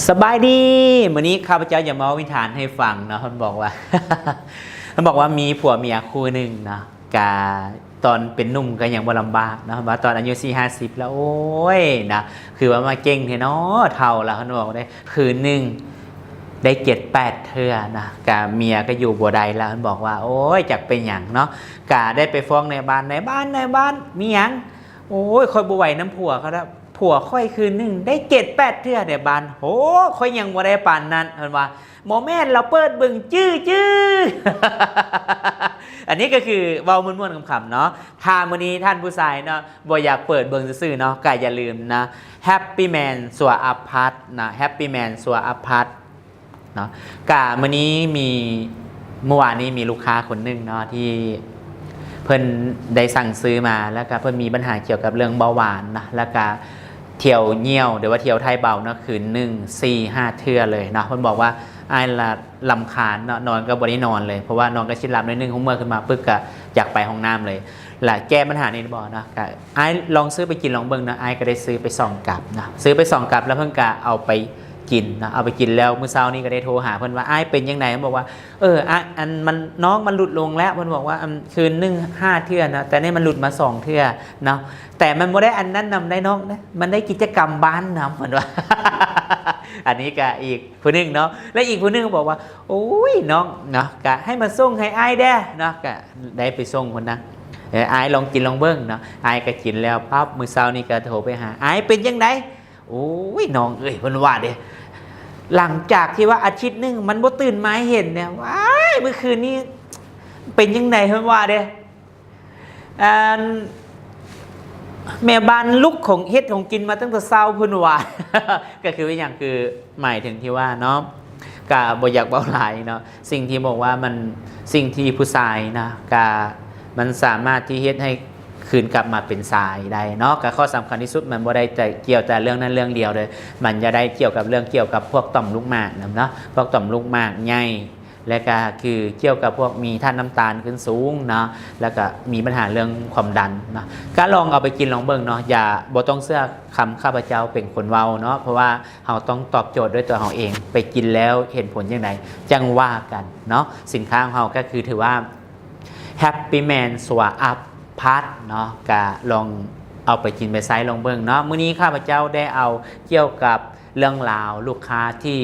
สบายดีวันนี้ข้าพเจ้าจะมาวิถานให้ฟังนะมันบอกว่า มันบอกว่ามีผัวเมียคู่หนึ่งนะกาตอนเป็นหนุ่มก็ยังบ่ลำบากนะว่าตอนอายุ40แล้วโอ้ยนะคือว่ามาเก่งเนาะเท่าแล้วเขาบอกได้คืนหนึ่งได้7-8เทื่อนะกาเมียก็อยู่บัวใดแล้วมันบอกว่าโอ้ยจักเป็นอย่างเนาะกาได้ไปฟ้องในบ้านมีอย่างโอ้ยคอยบ่ไหวน้ำผัวเขาแล้วผัวค่อยคืนหนึ่งได้7-8เทื่อในบ้านโอ้ค่อยยังบ่ได้ปานนั้นเห็นว่าโมแม่เราเปิดบึงจื้อ อันนี้ก็คือเว้าม่วนๆคำๆเนาะถ้ามื้อนี้ท่านผู้ชายเนาะบ่อยากเปิดเบิ่งซื่อๆเนาะก็อย่าลืมนะแฮปปี้แมนสัวอัพพัทนะแฮปปี้แมนสัวอัพพัทเนาะกะมื้อนี้มีเมื่อวานนี้มีลูกค้าคนหนึ่งเนาะที่เพิ่นได้สั่งซื้อมาแล้วก็เพิ่นมีปัญหาเกี่ยวกับเรื่องเบาหวานนะแล้วก็เที่ยวเหี่ยวหรือว่าเที่ยวไทยเบาเนาะคืน1-4-5เทื่อเลยเนาะเพิ่นบอกว่าไอ้ละลำคาญเนาะนอนก็บ่ได้นอนเลยเพราะว่านอนก็ชิดหลับนิดนึงของเมื่อขึ้นมาปึ๊กก็อยากไปห้องน้ำเลยและแก้ปัญหานี้บ่เนาะก็ไอ้ลองซื้อไปกินลองเบิ่งนะไอ้ก็ได้ซื้อไป2 กลับนะซื้อไป2 กลับแล้วเพิ่นก็เอาไปกินนะเอาไปกินแล้วมื้อเช้านี้ก็ได้โทรหาเพิ่นว่าไอ้เป็นยังไงเพิ่นบอกว่าอันมันน้องมันหลุดลงแล้วเพิ่นบอกว่าคืนนึง5เทื่อนะแต่นี่มันหลุดมา2เทื่อเนาะแต่มันบ่ได้อันนั้นนำได้น้องนะมันได้กิจกรรมบ้านนำเพิ่นว่า อันนี้ก็อีกผู้นึงเนาะและอีกผู้นึงบอกว่าโอ้ยน้องเนาะก็ให้มาส่งให้อ้ายแด้เนาะก็ได้ไปส่งคนนะอ้ายลองกินลองเบิ่งเนาะอ้ายก็กินแล้วปั๊บมื้อเช้านี้ก็โทรไปหาอ้ายเป็นจังไดโอ้ยน้องเอ้ยเพิ่นว่าเด้หลังจากที่ว่าอาทิตย์นึงมันบ่ตื่นมาเห็นเนี่ยว้ายเมื่อคืนนี้เป็นจังไดเพิ่นว่าเด้แม่บ้านลุกของเฮ็ดของกินมาตั้งแต่เช้าพุ่นว่า ก็คืออย่างคือหมายถึงที่ว่าเนาะกะบ่อยากเบาหลายเนาะสิ่งที่บอกว่ามันสิ่งที่ผู้ชายนะกะมันสามารถที่เฮ็ดให้คืนกลับมาเป็นชายได้เนาะกะข้อสำคัญที่สุดมันบ่ได้แต่เกี่ยวแต่เรื่องนั้นเรื่องเดียวเลยมันจะได้เกี่ยวกับเรื่องเกี่ยวกับพวกต่อมลูกหมากเนาะพวกต่อมลูกหมากใหญ่และก็คือเกี่ยวกับพวกมีท่านน้ำตาลขึ้นสูงเนาะแล้วก็มีปัญหาเรื่องความดันเนาะก็ลองเอาไปกินลองเบิ่งเนาะอย่าบ่ต้องเชื่อคำข้าพเจ้าเป็นคนเว้าเนาะเพราะว่าเราต้องตอบโจทย์ด้วยตัวเราเองไปกินแล้วเห็นผลยังไงจังว่ากันเนาะสินค้าของเราก็คือถือว่า Happy Man สวาอัพพัทเนาะก็ลองเอาไปกินไปไซส์ลองเบิ่งเนาะมื้อนี้ข้าพเจ้าได้เอาเกี่ยวกับเรื่องราวลูกค้าที่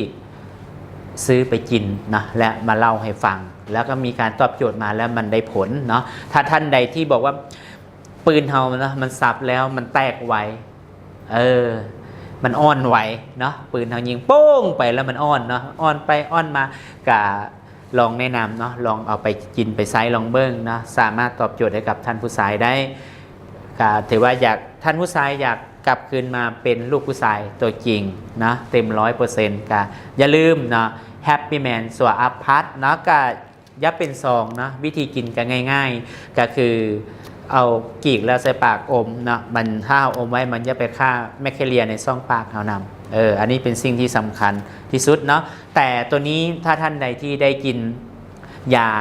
ซื้อไปกินนะและมาเล่าให้ฟังแล้วก็มีการตอบโจทย์มาแล้วมันได้ผลเนาะถ้าท่านใดที่บอกว่าปืนเฮานะมันสับแล้วมันแตกไวมันอ่อนไหวเนาะปืนเฮายิงโป้งไปแล้วมันอ่อนเนาะอ่อนไปอ่อนมากะลองแนะนำเนาะลองเอาไปกินไปไซส์ลองเบิ้งนะสามารถตอบโจทย์ให้กับท่านผู้ชายได้ก็ถือว่าอยากท่านผู้ชายอยากกลับคืนมาเป็นลูกผู้ชายตัวจริงนะเต็ม100%ก็อย่าลืมนะแฮปปี้แมนสวาอัพพัทนะก็ยับเป็นซองนะวิธีกินกันง่ายๆก็คือเอากีกแล้วใส่ปากอมนะมันถ้าอมไว้มันจะไปฆ่าแมคเคเรียในซ่องปากเขานำอันนี้เป็นสิ่งที่สำคัญที่สุดเนาะแต่ตัวนี้ถ้าท่านใดที่ได้กินยา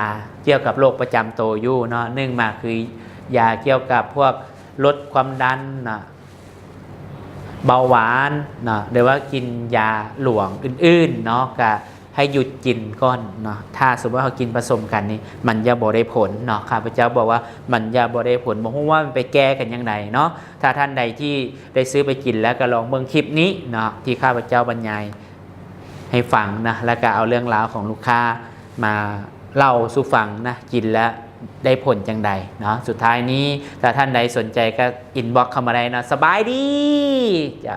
เกี่ยวกับโรคประจำตัวอยู่เนาะเนื่องมาคือยาเกี่ยวกับพวกลดความดันนะเบาหวานนะหรือว่ากินยาหลวงอื่นๆเนาะก็ให้หยุดกินก่อนเนาะถ้าสมมติว่าเขากินผสมกันนี่มันจะบ่ได้ผลเนาะข้าพเจ้าบอกว่ามันจะบ่ได้ผลบอกว่ามันไปแก้กันยังไงเนาะถ้าท่านใดที่ได้ซื้อไปกินแล้วก็ลองเบิ่งคลิปนี้เนาะที่ข้าพเจ้าบรรยายให้ฟังนะแล้วก็เอาเรื่องราวของลูกค้ามาเล่าสู่ฟังนะกินแล้วได้ผลจังใดเนาะสุดท้ายนี้ถ้าท่านใดสนใจก็อินบ็อกซ์เข้ามาได้นะสบายดีจ้ะ